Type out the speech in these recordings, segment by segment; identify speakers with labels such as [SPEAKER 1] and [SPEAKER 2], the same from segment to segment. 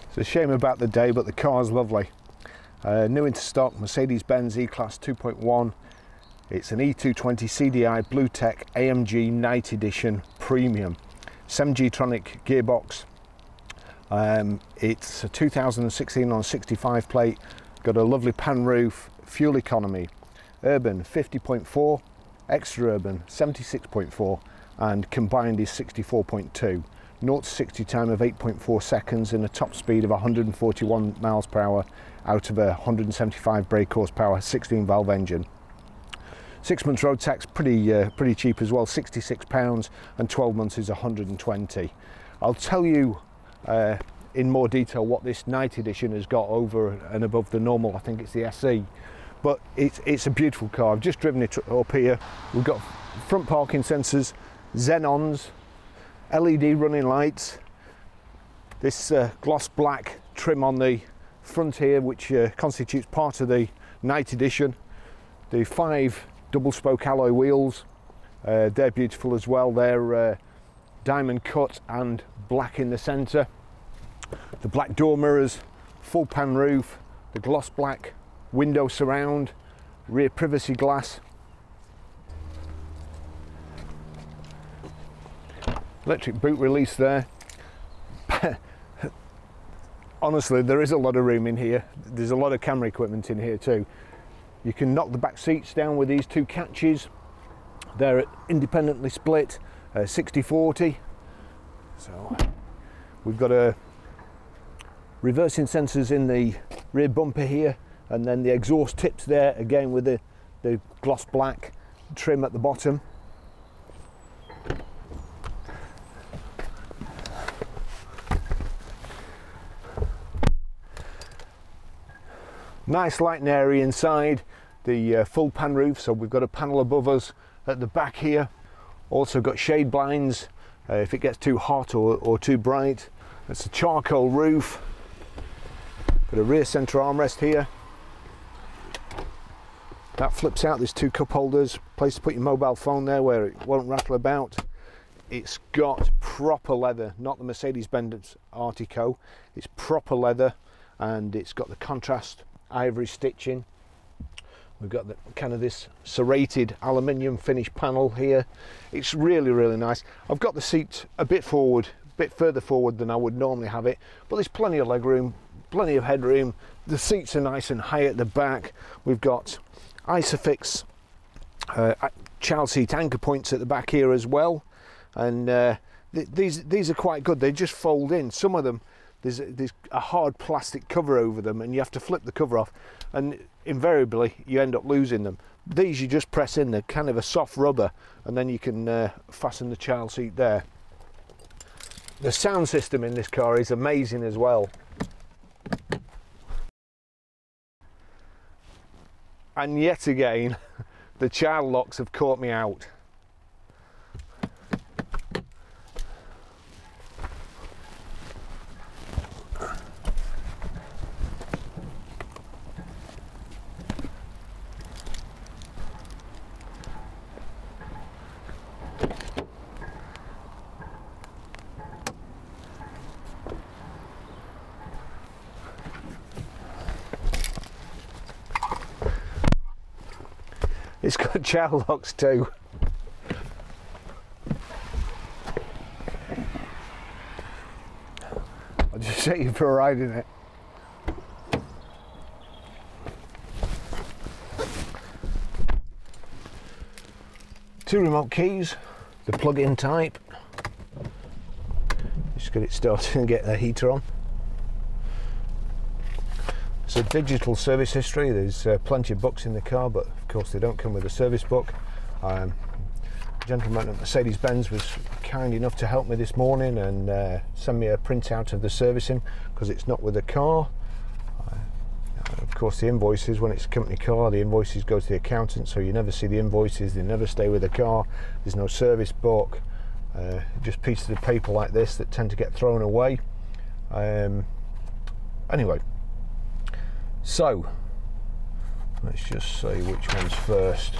[SPEAKER 1] It's a shame about the day, but the car's lovely. New into stock, Mercedes-Benz E-Class 2.1. It's an E220 CDI BlueTEC AMG Night Edition Premium. 7G Tronic gearbox. It's a 2016 on 65 plate. Got a lovely pan roof, fuel economy. Urban 50.4, extra urban 76.4, and combined is 64.2. 0 to 60 time of 8.4 seconds and a top speed of 141 miles per hour out of a 175 brake horsepower 16 valve engine. 6 months road tax, pretty cheap as well, £66, and 12 months is 120. I'll tell you in more detail what this night edition has got over and above the normal. I think it's the SE, but it's a beautiful car. I've just driven it up here. We've got front parking sensors, xenons, LED running lights, this gloss black trim on the front here, which constitutes part of the night edition. The 5 double spoke alloy wheels, they're beautiful as well. They're diamond cut and black in the centre. The black door mirrors, full pan roof, the gloss black window surround, rear privacy glass, electric boot release there. Honestly, there is a lot of room in here. There's a lot of camera equipment in here too. You can knock the back seats down with these 2 catches. They're independently split, 60/40. So we've got a reversing sensors in the rear bumper here, and then the exhaust tips there again with the gloss black trim at the bottom. Nice light and airy inside. The full pan roof, so we've got a panel above us at the back here. Also got shade blinds if it gets too hot or too bright. It's a charcoal roof. Got a rear centre armrest here. That flips out. There's 2 cup holders, place to put your mobile phone there where it won't rattle about. It's got proper leather, not the Mercedes-Benz Artico. It's proper leather, and it's got the contrast ivory stitching. We've got the kind of this serrated aluminium finish panel here. It's really nice. I've got the seat a bit further forward than I would normally have it, but there's plenty of leg room, plenty of headroom. The seats are nice and high at the back. We've got Isofix child seat anchor points at the back here as well, and these are quite good. They just fold in. Some of them there's a hard plastic cover over them, and you have to flip the cover off, and invariably you end up losing them. These you just press in. They're kind of a soft rubber, and then you can fasten the child seat there. The sound system in this car is amazing as well. And yet again, the child locks have caught me out. It's got child locks too. I'll just take you for a ride in it. Two remote keys, the plug-in type. Just get it started and get the heater on. It's a digital service history. There's plenty of books in the car, but of course they don't come with a service book. The gentleman at Mercedes-Benz was kind enough to help me this morning and send me a printout of the servicing, because it's not with the car. Of course, the invoices, when it's a company car, the invoices go to the accountant, so you never see the invoices. They never stay with the car. There's no service book. Just pieces of paper like this that tend to get thrown away. Anyway, so let's just see which one's first.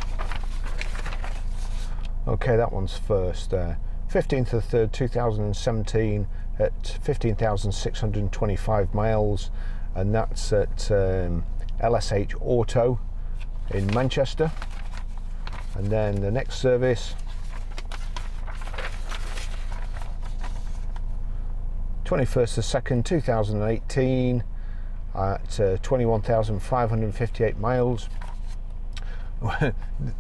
[SPEAKER 1] Okay, that one's first. 15th of the 3rd, 2017, at 15,625 miles, and that's at LSH Auto in Manchester. And then the next service, 21st of 2nd 2018 at 21,558 miles.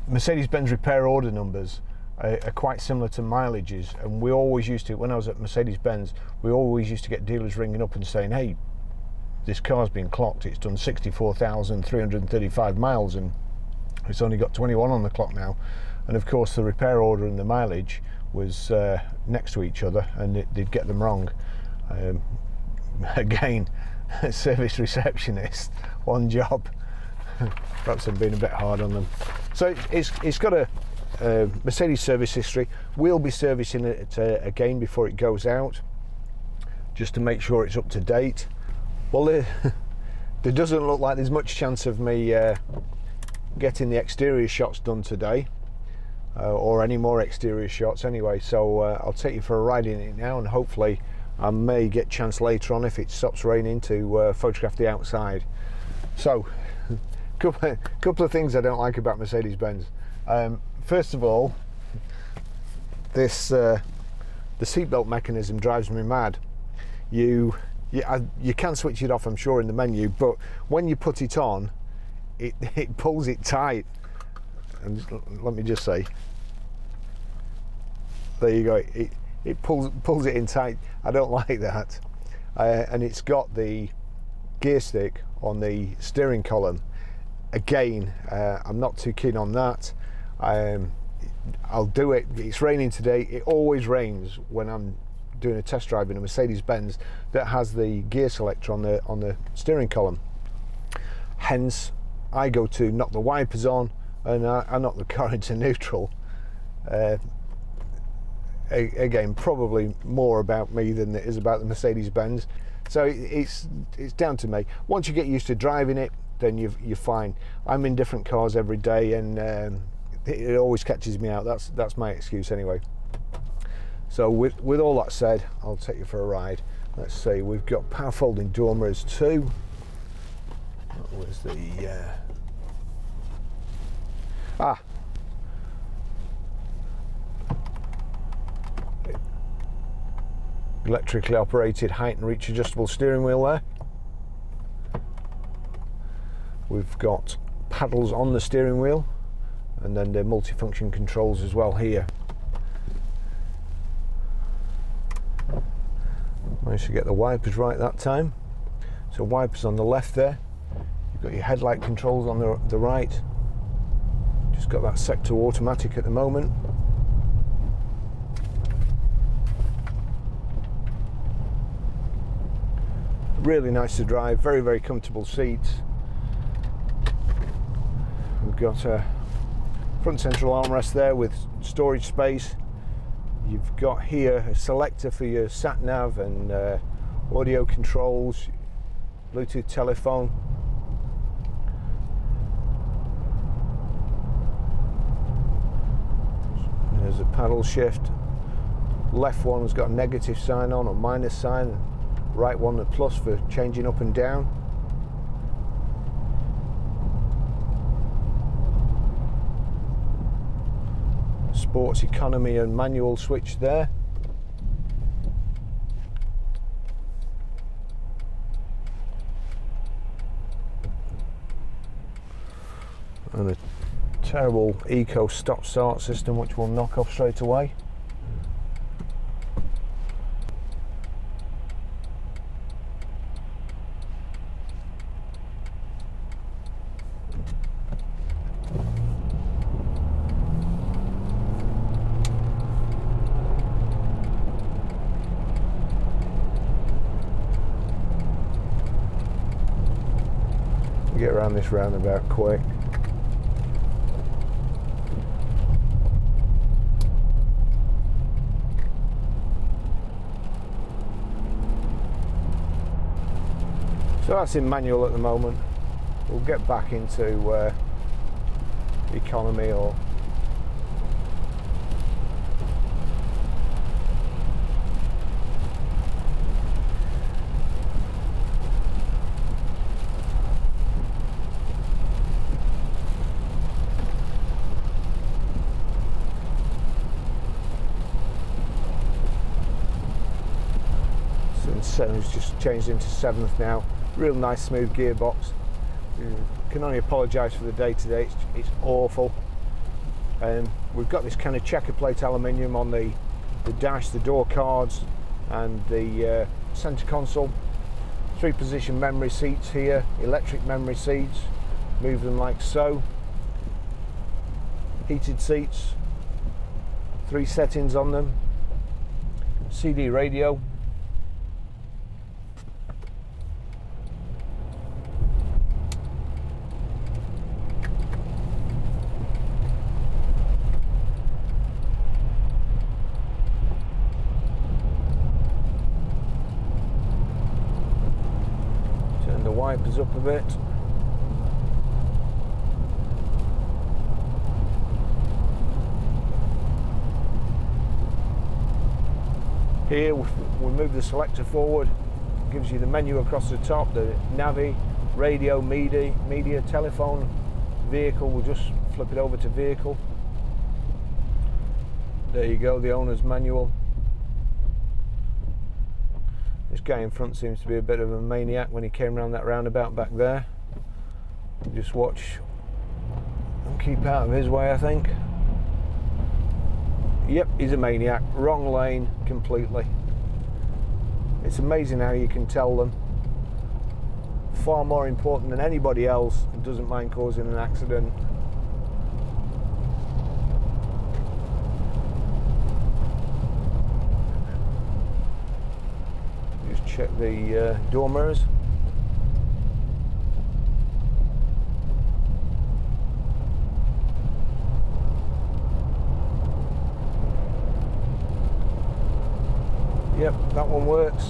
[SPEAKER 1] Mercedes-Benz repair order numbers are quite similar to mileages, and we always used to, when I was at Mercedes-Benz, we always used to get dealers ringing up and saying, hey, this car's been clocked, it's done 64,335 miles and it's only got 21 on the clock now. And of course the repair order and the mileage was next to each other, and they'd get them wrong. Again, service receptionist, one job. Perhaps I'm being a bit hard on them. So it's got a Mercedes service history. We'll be servicing it again before it goes out, just to make sure it's up to date. Well, there doesn't look like there's much chance of me getting the exterior shots done today, or any more exterior shots anyway, so I'll take you for a ride in it now, and hopefully I may get a chance later on, if it stops raining, to photograph the outside. So couple of things I don't like about Mercedes-Benz. First of all, this the seatbelt mechanism drives me mad. You can switch it off, I'm sure, in the menu, but when you put it on, it pulls it tight. And let me just say, there you go, it pulls it in tight. I don't like that. And it's got the gear stick on the steering column. Again, I'm not too keen on that. I'll do it. It's raining today. It always rains when I'm doing a test drive in a Mercedes-Benz that has the gear selector on the steering column. Hence, I go to knock the wipers on, and I knock the car into neutral. Again, probably more about me than it is about the Mercedes-Benz. So it's down to me. Once you get used to driving it, then you're fine. I'm in different cars every day, and it always catches me out. That's my excuse anyway. So with all that said, I'll take you for a ride. Let's see, we've got power folding door mirrors too. Where's the electrically operated height and reach adjustable steering wheel there. We've got paddles on the steering wheel, and then the multifunction controls as well here. Managed to get the wipers right that time. So wipers on the left there. You've got your headlight controls on the right. Just got that set to automatic at the moment. Really nice to drive, very, very comfortable seats. We've got a front central armrest there with storage space. You've got here a selector for your sat nav and audio controls, Bluetooth telephone. There's a paddle shift. Left one's got a negative sign on, or minus sign. Right one a plus for changing up and down. Sports, economy and manual switch there. And a terrible eco stop start system which will knock off straight away. Get around this roundabout quick. So that's in manual at the moment. We'll get back into economy or it's just changed into 7th now. Real nice smooth gearbox. Can only apologise for the day-to-day, it's awful. We've got this kind of checker plate aluminium on the dash, the door cards and the centre console. 3-position memory seats here, electric memory seats, move them like so. Heated seats, 3 settings on them. CD radio. Turn the wipers up a bit. Here we move the selector forward, gives you the menu across the top, the navi, radio, media, telephone, vehicle. We'll just flip it over to vehicle. There you go, the owner's manual. This guy in front seems to be a bit of a maniac when he came around that roundabout back there. Just watch and keep out of his way, I think. Yep, he's a maniac. Wrong lane completely. It's amazing how you can tell them. Far more important than anybody else and doesn't mind causing an accident. Just check the door mirrors. Yep, that one works.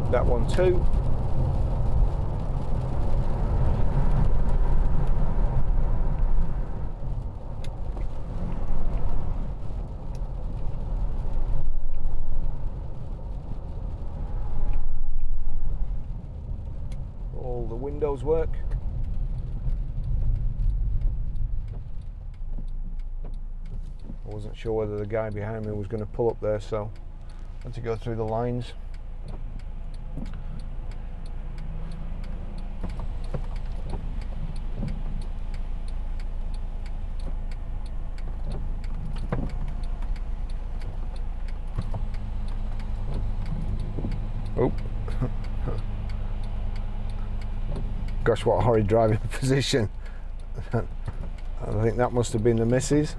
[SPEAKER 1] That one too. All the windows work. I wasn't sure whether the guy behind me was going to pull up there, so I had to go through the lines. Oh. Gosh, what a horrid driving position. I think that must have been the missus.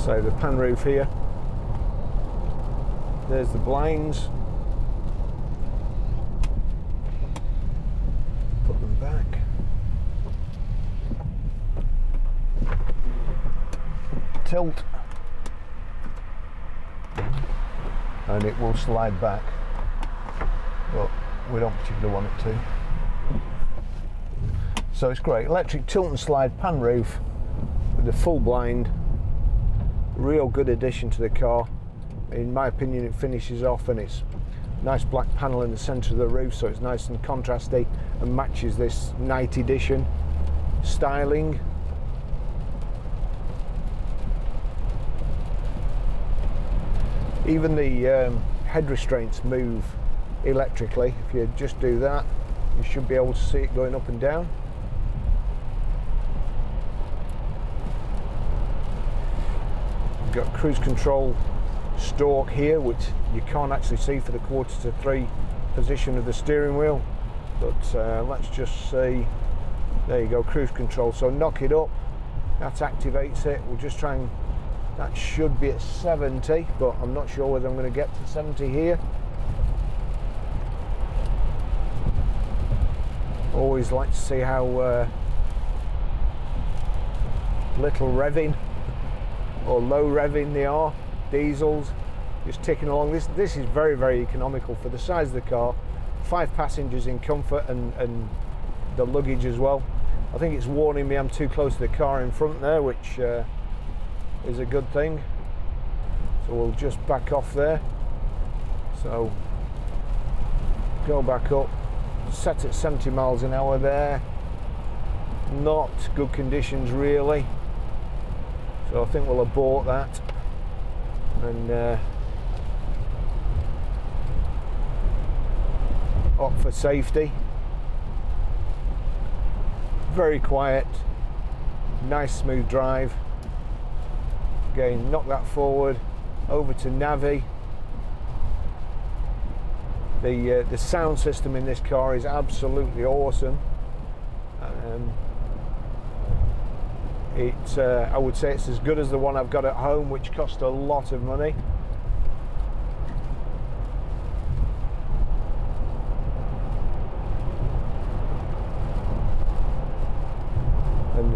[SPEAKER 1] So the pan roof here, there's the blinds, put them back, tilt, and it will slide back, but we don't particularly want it to. So it's great, electric tilt and slide pan roof with the full blind. Real good addition to the car. In my opinion, it finishes off, and it's nice black panel in the centre of the roof, so it's nice and contrasty and matches this night edition styling. Even the head restraints move electrically. If you just do that, you should be able to see it going up and down. Got cruise control stalk here, which you can't actually see for the 2:45 position of the steering wheel, but let's just see. There you go, cruise control. So knock it up, that activates it. We'll just try and, that should be at 70, but I'm not sure whether I'm going to get to 70 here. Always like to see how little revving or low revving they are. Diesels just ticking along. This is very, very economical for the size of the car. 5 passengers in comfort and the luggage as well. I think it's warning me I'm too close to the car in front there, which is a good thing. So we'll just back off there. So go back up, set at 70 miles an hour there. Not good conditions really. So I think we'll abort that and opt for safety. Very quiet, nice smooth drive. Again, knock that forward, over to Navi. The sound system in this car is absolutely awesome. I would say it's as good as the one I've got at home, which cost a lot of money. And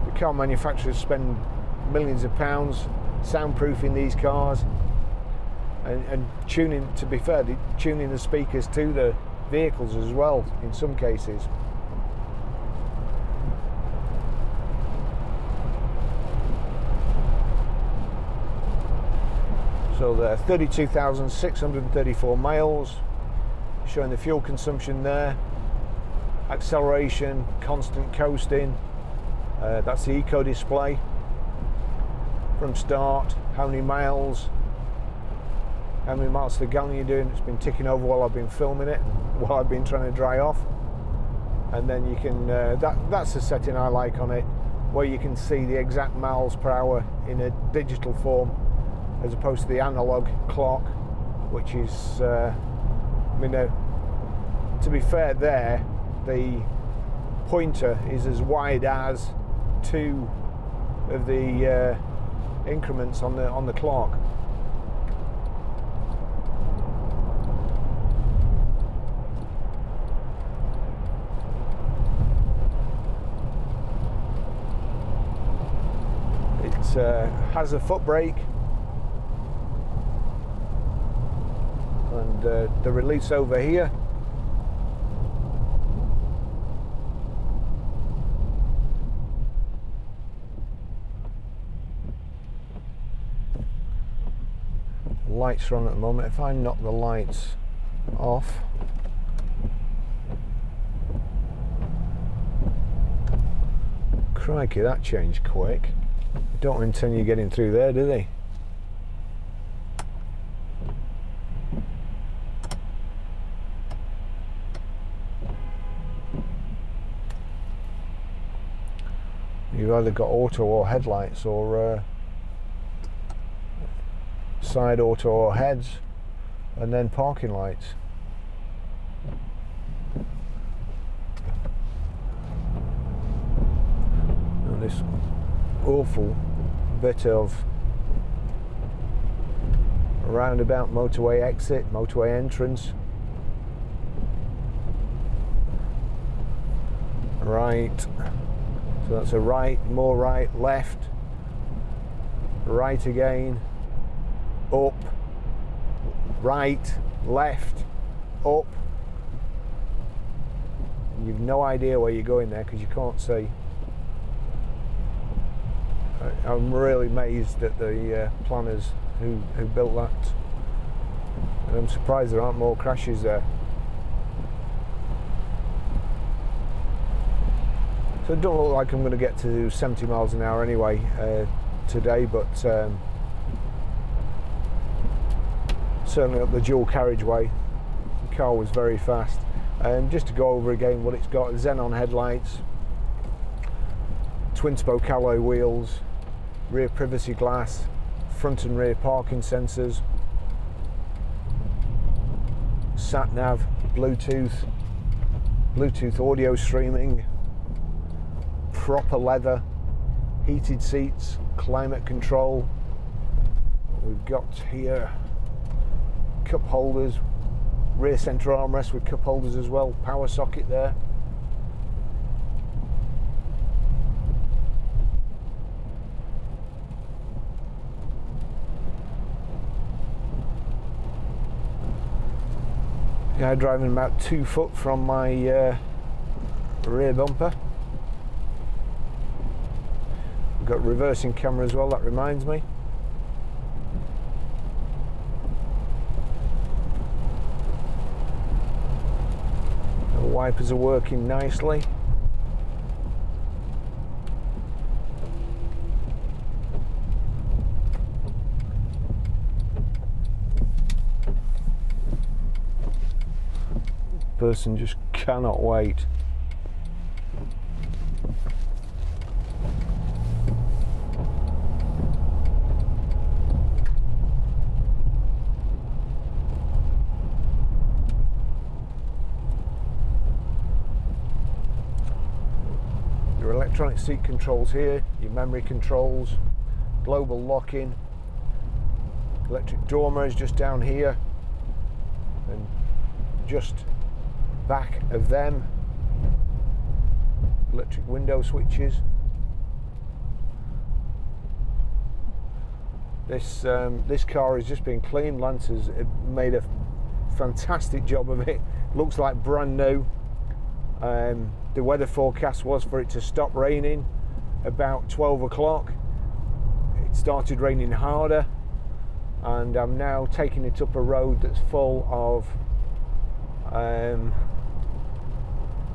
[SPEAKER 1] the car manufacturers spend millions of pounds soundproofing these cars and tuning, to be fair, tuning the speakers to the vehicles as well in some cases. So there, 32,634 miles, showing the fuel consumption there, acceleration, constant coasting, that's the eco display from start, how many miles to the gallon you're doing. It's been ticking over while I've been filming it, while I've been trying to dry off. And then you can, that's the setting I like on it, where you can see the exact miles per hour in a digital form, as opposed to the analog clock, which is, to be fair there, the pointer is as wide as two of the increments on the clock. It has a foot brake, and the release over here. Lights are on at the moment. If I knock the lights off, crikey, that changed quick. Don't intend you getting through there, do they? You've either got auto or headlights, or side auto or heads, and then parking lights. And this awful bit of roundabout, motorway exit, motorway entrance. Right, so that's a right, more right, left, right again, up, right, left, up. And you've no idea where you're going there because you can't see. I'm really amazed at the planners who built that. And I'm surprised there aren't more crashes there. So it don't look like I'm going to get to 70 miles an hour anyway today, but certainly up the dual carriageway the car was very fast. And just to go over again what it's got: xenon headlights, twin spoke alloy wheels, rear privacy glass, front and rear parking sensors, sat nav, Bluetooth audio streaming, proper leather, heated seats, climate control. We've got here cup holders, rear centre armrest with cup holders as well, power socket there. Yeah, driving about 2 foot from my rear bumper. We've got reversing camera as well, that reminds me. The wipers are working nicely. Person just cannot wait. Your electronic seat controls here, your memory controls, global locking, electric door mirrors just down here, and just back of them, electric window switches. This car has just been cleaned. Lance has made a fantastic job of it. Looks like brand new. The weather forecast was for it to stop raining about 12 o'clock. It started raining harder, and I'm now taking it up a road that's full of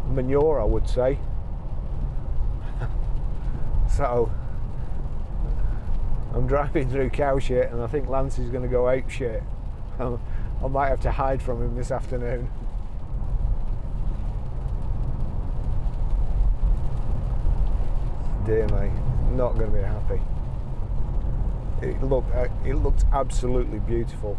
[SPEAKER 1] manure, I would say. So I'm driving through cow shit, and I think Lance is going to go ape shit. I might have to hide from him this afternoon. Dear me, not going to be happy. It looked absolutely beautiful.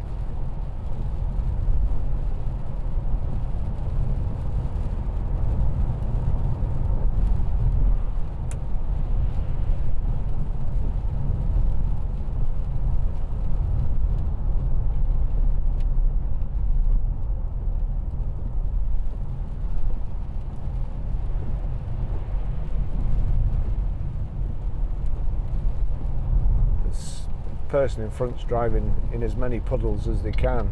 [SPEAKER 1] Person in front's driving in as many puddles as they can.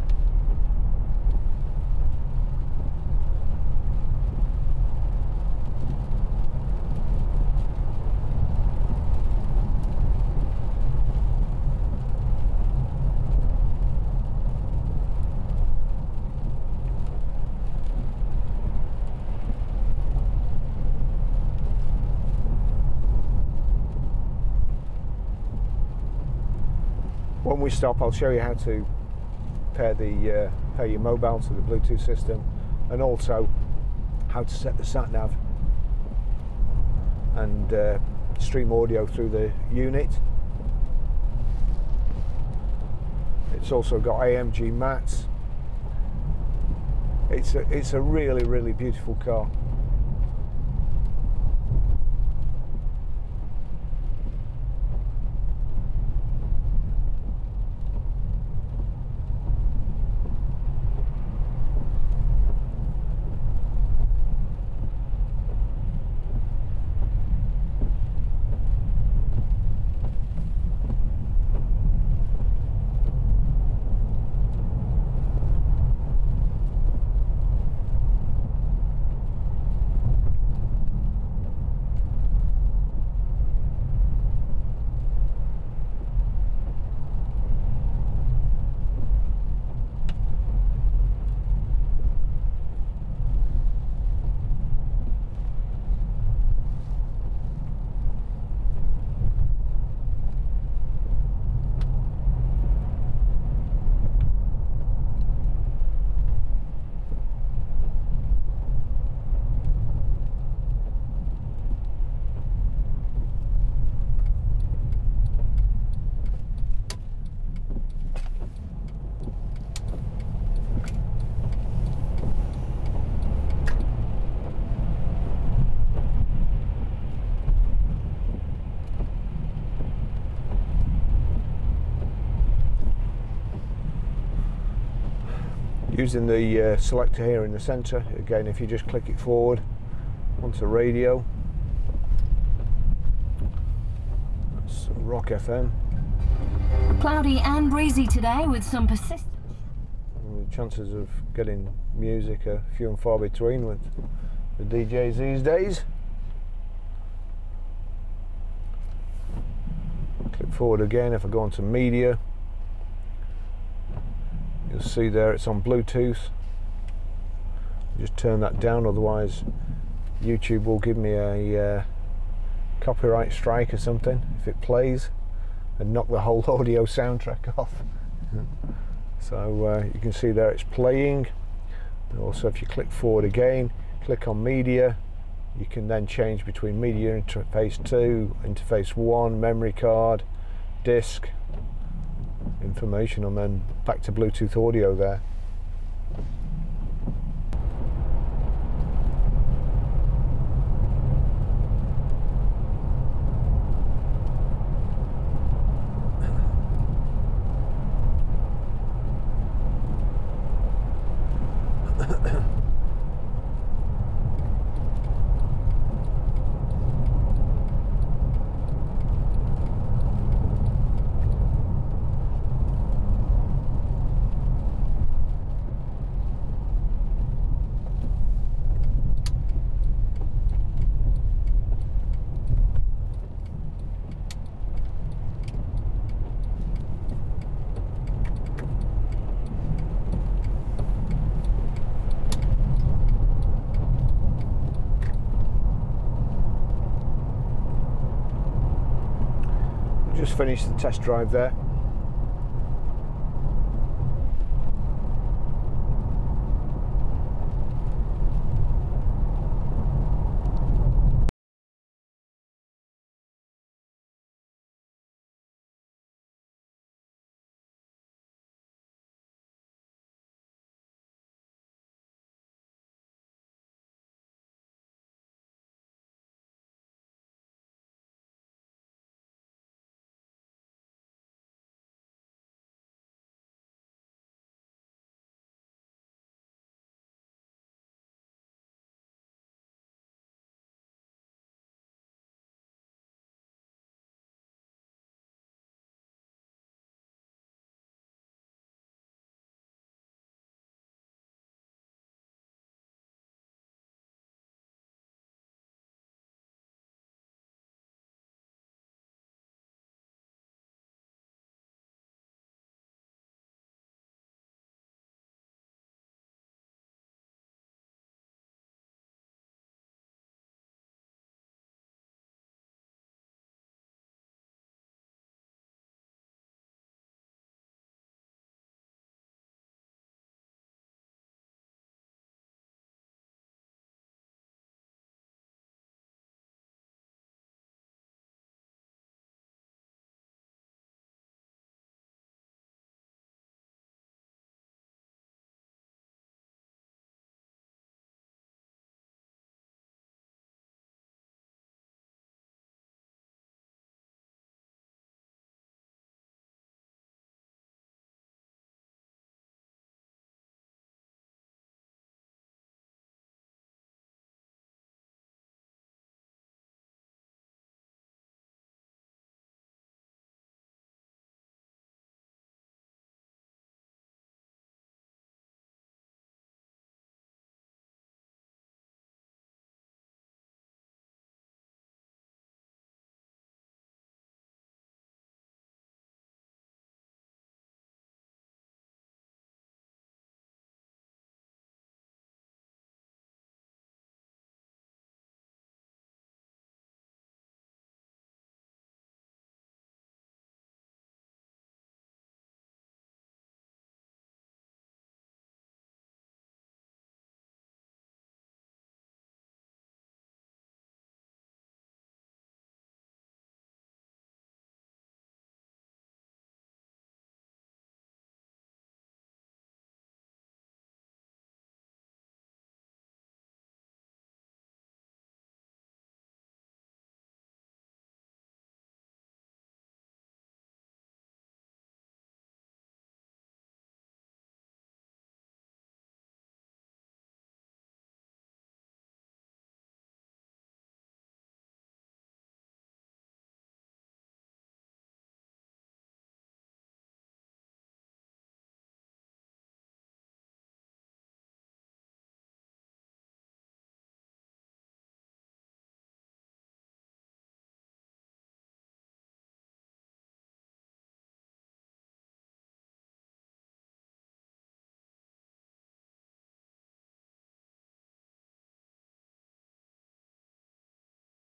[SPEAKER 1] When we stop, I'll show you how to pair your mobile to the Bluetooth system, and also how to set the sat nav and stream audio through the unit. It's also got AMG mats. It's a really, really beautiful car. Using the selector here in the centre, again if you just click it forward onto radio, that's Rock FM.
[SPEAKER 2] Cloudy and breezy today with some persistent.
[SPEAKER 1] And the chances of getting music are few and far between with the DJs these days. Click forward again. If I go on to media, you'll see there it's on Bluetooth. Just turn that down, otherwise YouTube will give me a copyright strike or something if it plays and knock the whole audio soundtrack off. So you can see there it's playing. And also if you click forward again, click on media, you can then change between media interface 2, interface 1, memory card, disk, information, and then back to Bluetooth audio there. Just finished the test drive there.